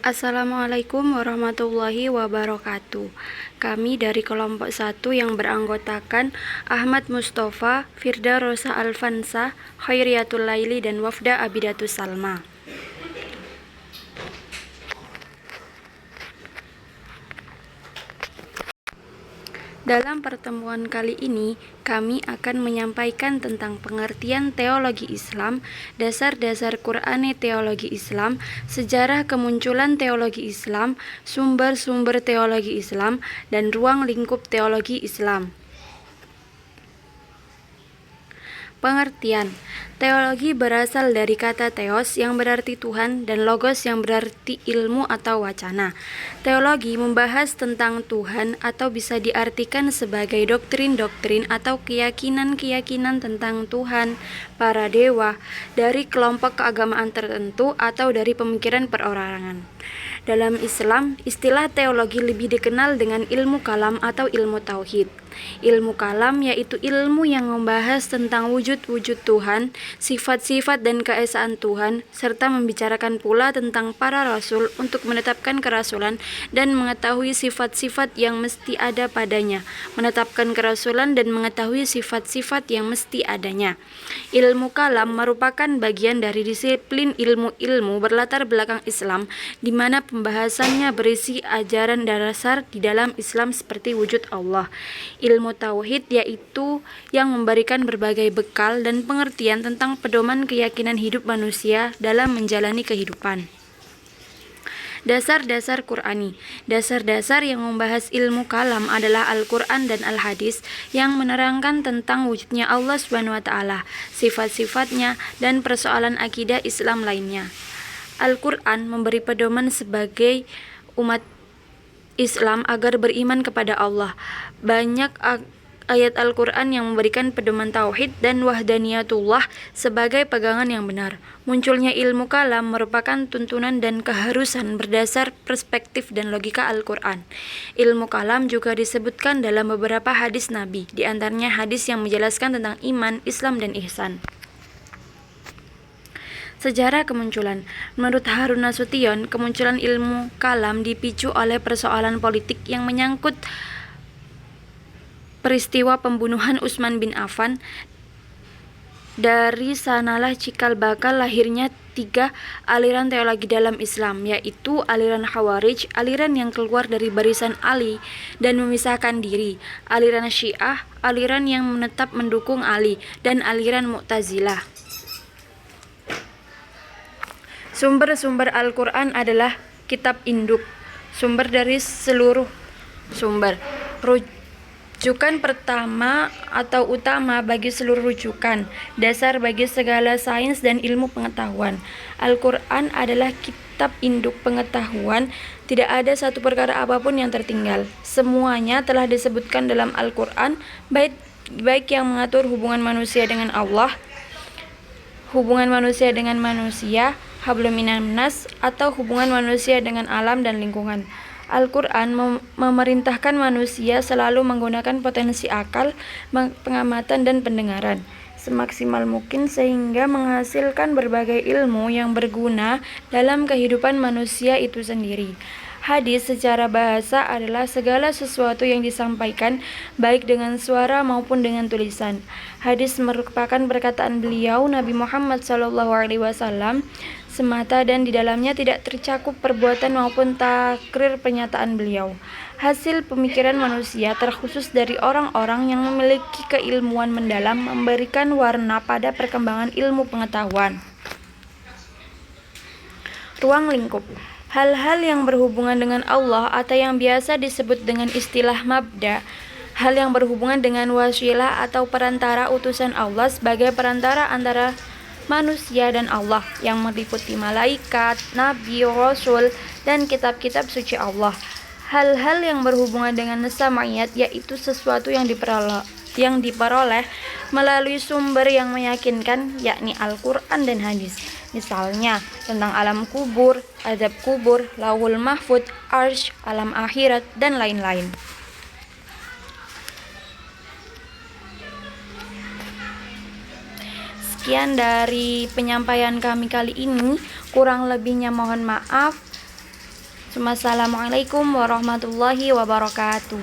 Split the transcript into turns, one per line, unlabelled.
Assalamualaikum warahmatullahi wabarakatuh. Kami dari kelompok 1 yang beranggotakan Ahmad Mustafa, Firda Rosa Alfansa, Khairiatul Laili, dan Wafda Abidatus Salma. Dalam pertemuan kali ini, kami akan menyampaikan tentang pengertian teologi Islam, dasar-dasar Qur'ani teologi Islam, sejarah kemunculan teologi Islam, sumber-sumber teologi Islam, dan ruang lingkup teologi Islam. Pengertian: teologi berasal dari kata theos yang berarti Tuhan dan logos yang berarti ilmu atau wacana. Teologi membahas tentang Tuhan atau bisa diartikan sebagai doktrin-doktrin atau keyakinan-keyakinan tentang Tuhan, para dewa, dari kelompok keagamaan tertentu atau dari pemikiran perorangan. Dalam Islam, istilah teologi lebih dikenal dengan ilmu kalam atau ilmu tauhid. Ilmu kalam yaitu ilmu yang membahas tentang wujud-wujud Tuhan, sifat-sifat dan keesaan Tuhan, serta membicarakan pula tentang para rasul untuk menetapkan kerasulan dan mengetahui sifat-sifat yang mesti ada padanya, menetapkan kerasulan dan mengetahui sifat-sifat yang mesti adanya. Ilmu kalam merupakan bagian dari disiplin ilmu-ilmu berlatar belakang Islam, di mana pembahasannya berisi ajaran dasar di dalam Islam seperti wujud Allah. Ilmu tauhid yaitu yang memberikan berbagai bekal dan pengertian tentang pedoman keyakinan hidup manusia dalam menjalani kehidupan. Dasar-dasar Qur'ani. Dasar-dasar yang membahas ilmu kalam adalah Al-Quran dan Al-Hadis yang menerangkan tentang wujudnya Allah SWT, sifat-sifatnya, dan persoalan akidah Islam lainnya. Al-Quran memberi pedoman sebagai umat Islam agar beriman kepada Allah. Banyak ayat Al-Quran yang memberikan pedoman tauhid dan wahdaniyatullah sebagai pegangan yang benar. Munculnya ilmu kalam merupakan tuntunan dan keharusan berdasar perspektif dan logika Al-Quran. Ilmu kalam juga disebutkan dalam beberapa hadis Nabi, di antaranya hadis yang menjelaskan tentang iman, Islam, dan ihsan. Sejarah kemunculan. Menurut Harun Nasution, kemunculan ilmu kalam dipicu oleh persoalan politik yang menyangkut peristiwa pembunuhan Utsman bin Affan. Dari sanalah cikal bakal lahirnya 3 aliran teologi dalam Islam, yaitu aliran Khawarij, aliran yang keluar dari barisan Ali dan memisahkan diri, aliran Syiah, aliran yang menetap mendukung Ali, dan aliran Mu'tazilah. Sumber-sumber Al-Quran adalah kitab induk, sumber dari seluruh sumber. Rujukan pertama atau utama bagi seluruh rujukan, dasar bagi segala sains dan ilmu pengetahuan. Al-Quran adalah kitab induk pengetahuan, tidak ada satu perkara apapun yang tertinggal. Semuanya telah disebutkan dalam Al-Quran, baik yang mengatur hubungan manusia dengan Allah, hubungan manusia dengan manusia, hablum minan nas, atau hubungan manusia dengan alam dan lingkungan. Al-Quran memerintahkan manusia selalu menggunakan potensi akal, pengamatan, dan pendengaran semaksimal mungkin sehingga menghasilkan berbagai ilmu yang berguna dalam kehidupan manusia itu sendiri. Hadis secara bahasa adalah segala sesuatu yang disampaikan baik dengan suara maupun dengan tulisan. Hadis merupakan perkataan beliau Nabi Muhammad SAW semata dan di dalamnya tidak tercakup perbuatan maupun takrir pernyataan beliau. Hasil pemikiran manusia terkhusus dari orang-orang yang memiliki keilmuan mendalam memberikan warna pada perkembangan ilmu pengetahuan. Ruang lingkup. Hal-hal yang berhubungan dengan Allah atau yang biasa disebut dengan istilah mabda, hal yang berhubungan dengan wasilah atau perantara utusan Allah sebagai perantara antara manusia dan Allah yang meliputi malaikat, nabi, rasul, dan kitab-kitab suci Allah. Hal-hal yang berhubungan dengan sam'iyat yaitu sesuatu yang diperoleh melalui sumber yang meyakinkan, yakni Al-Quran dan hadis. Misalnya tentang alam kubur, azab kubur, lauhul mahfud, arsy, alam akhirat, dan lain-lain. Sekian dari penyampaian kami kali ini, kurang lebihnya mohon maaf. Assalamualaikum warahmatullahi wabarakatuh.